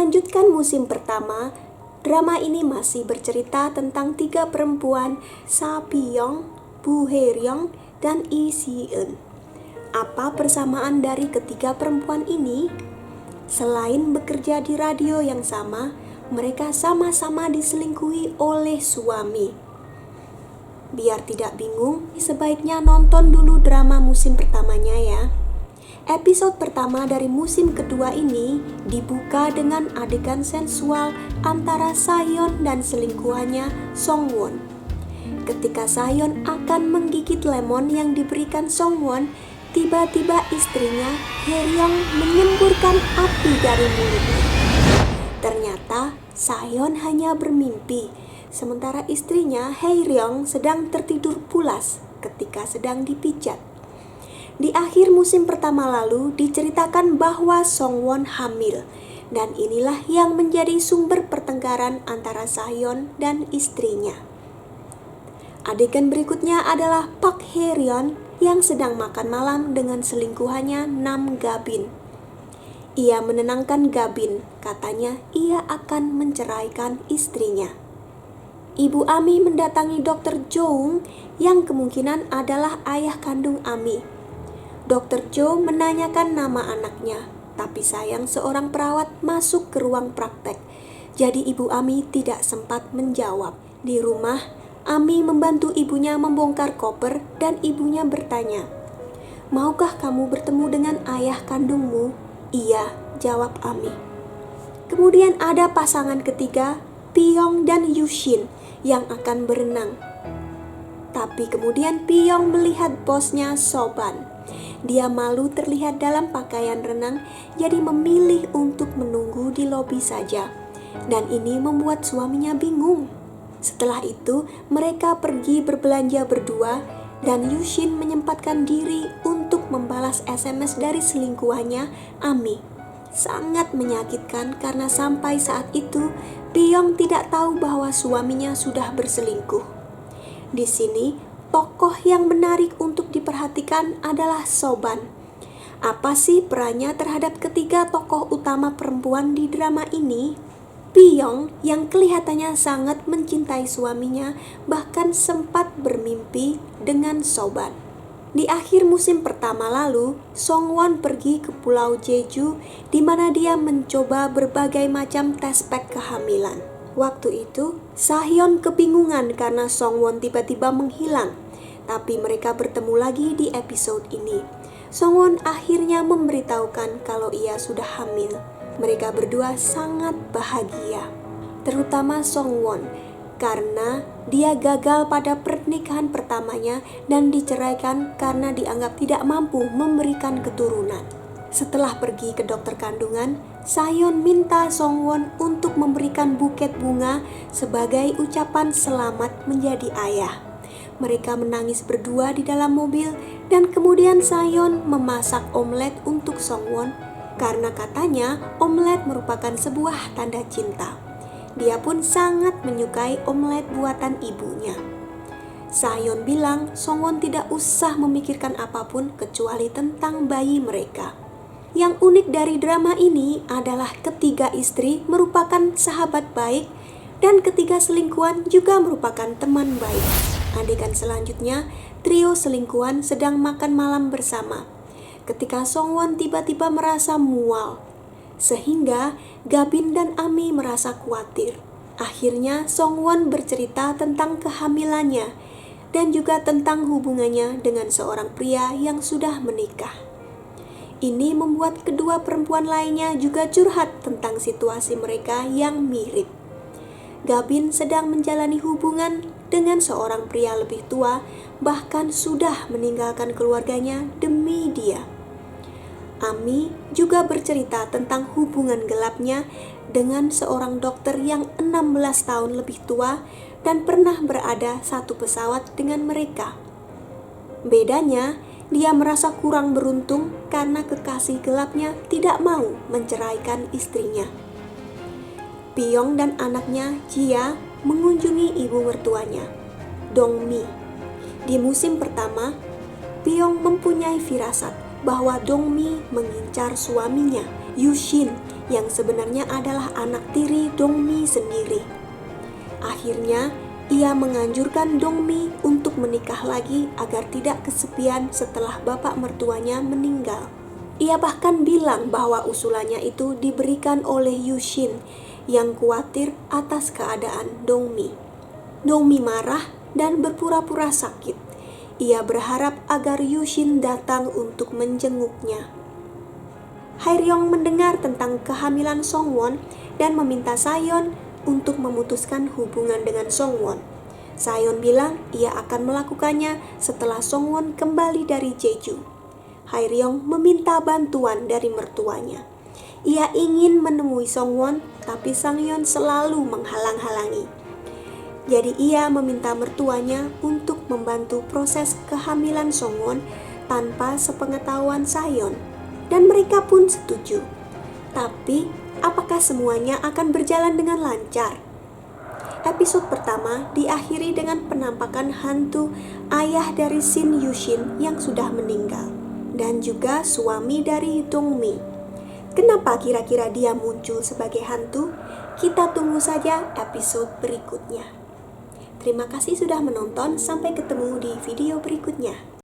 Melanjutkan musim pertama, drama ini masih bercerita tentang 3 perempuan, Sa Piyong, Bu Hae-ryong, dan Lee Si-eun. Apa persamaan dari ketiga perempuan ini? Selain bekerja di radio yang sama, mereka sama-sama diselingkuhi oleh suami. Biar tidak bingung, sebaiknya nonton dulu drama musim pertamanya ya. Episode pertama dari musim kedua ini dibuka dengan adegan sensual antara Sayeon dan selingkuhannya Songwon. Ketika Sayeon akan menggigit lemon yang diberikan Songwon, tiba-tiba istrinya Hae-ryong menyemburkan api dari mulutnya. Ternyata Sayeon hanya bermimpi, sementara istrinya Hae-ryong sedang tertidur pulas ketika sedang dipijat. Di akhir musim pertama lalu diceritakan bahwa Songwon hamil, dan inilah yang menjadi sumber pertengkaran antara Sayeon dan istrinya. Adegan berikutnya adalah Park Hae-ryun yang sedang makan malam dengan selingkuhannya Nam Gabin. Ia menenangkan Gabin, katanya ia akan menceraikan istrinya. Ibu Ami mendatangi Dr. Jung yang kemungkinan adalah ayah kandung Ami. Dr. Jo menanyakan nama anaknya, tapi sayang seorang perawat masuk ke ruang praktek, jadi Ibu Ami tidak sempat menjawab. Di rumah, Ami membantu ibunya membongkar koper dan ibunya bertanya, "Maukah kamu bertemu dengan ayah kandungmu?" "Iya," jawab Ami. Kemudian ada pasangan ketiga, Piyong dan Yushin, yang akan berenang. Tapi kemudian Piyong melihat bosnya Soban. Dia malu terlihat dalam pakaian renang, jadi memilih untuk menunggu di lobi saja. Dan ini membuat suaminya bingung. Setelah itu, mereka pergi berbelanja berdua, dan Yushin menyempatkan diri untuk membalas SMS dari selingkuhannya, Ami. Sangat menyakitkan karena sampai saat itu, Piyong tidak tahu bahwa suaminya sudah berselingkuh. Di sini, tokoh yang menarik untuk diperhatikan adalah Soban. Apa sih perannya terhadap ketiga tokoh utama perempuan di drama ini? Piyong yang kelihatannya sangat mencintai suaminya bahkan sempat bermimpi dengan Soban. Di akhir musim pertama lalu, Songwon pergi ke Pulau Jeju di mana dia mencoba berbagai macam tes pack kehamilan. Waktu itu, Sayeon kebingungan karena Songwon tiba-tiba menghilang. Tapi mereka bertemu lagi di episode ini. Songwon akhirnya memberitahukan kalau ia sudah hamil. Mereka berdua sangat bahagia, terutama Songwon, karena dia gagal pada pernikahan pertamanya dan diceraikan karena dianggap tidak mampu memberikan keturunan. Setelah pergi ke dokter kandungan, Sayeon minta Songwon untuk memberikan buket bunga sebagai ucapan selamat menjadi ayah. Mereka menangis berdua di dalam mobil dan kemudian Sayeon memasak omelet untuk Songwon karena katanya omelet merupakan sebuah tanda cinta. Dia pun sangat menyukai omelet buatan ibunya. Sayeon bilang Songwon tidak usah memikirkan apapun kecuali tentang bayi mereka. Yang unik dari drama ini adalah ketiga istri merupakan sahabat baik dan ketiga selingkuhan juga merupakan teman baik. Adegan selanjutnya, trio selingkuhan sedang makan malam bersama. Ketika Songwon tiba-tiba merasa mual, sehingga Gabin dan Ami merasa khawatir. Akhirnya Songwon bercerita tentang kehamilannya dan juga tentang hubungannya dengan seorang pria yang sudah menikah. Ini membuat kedua perempuan lainnya juga curhat tentang situasi mereka yang mirip. Gabin sedang menjalani hubungan dengan seorang pria lebih tua, bahkan sudah meninggalkan keluarganya demi dia. Ami juga bercerita tentang hubungan gelapnya dengan seorang dokter yang 16 tahun lebih tua dan pernah berada satu pesawat dengan mereka. Bedanya, dia merasa kurang beruntung karena kekasih gelapnya tidak mau menceraikan istrinya. Piyong dan anaknya Jia mengunjungi ibu mertuanya, Dongmi. Di musim pertama, Piyong mempunyai firasat bahwa Dongmi mengincar suaminya Yushin yang sebenarnya adalah anak tiri Dongmi sendiri. Akhirnya, ia menganjurkan Dongmi untuk menikah lagi agar tidak kesepian setelah bapak mertuanya meninggal. Ia bahkan bilang bahwa usulannya itu diberikan oleh Yushin yang khawatir atas keadaan Dongmi. Dongmi marah dan berpura-pura sakit. Ia berharap agar Yushin datang untuk menjenguknya. Haeryong mendengar tentang kehamilan Songwon dan meminta Sayeon untuk memutuskan hubungan dengan Songwon. Sayeon bilang ia akan melakukannya setelah Songwon kembali dari Jeju. Haeryong meminta bantuan dari mertuanya. Ia ingin menemui Songwon, tapi Sangyeon selalu menghalang-halangi. Jadi ia meminta mertuanya untuk membantu proses kehamilan Songwon tanpa sepengetahuan Sayeon. Dan mereka pun setuju. Tapi, apakah semuanya akan berjalan dengan lancar? Episode pertama diakhiri dengan penampakan hantu ayah dari Shin Yushin yang sudah meninggal, dan juga suami dari Dongmi. Kenapa kira-kira dia muncul sebagai hantu? Kita tunggu saja episode berikutnya. Terima kasih sudah menonton, sampai ketemu di video berikutnya.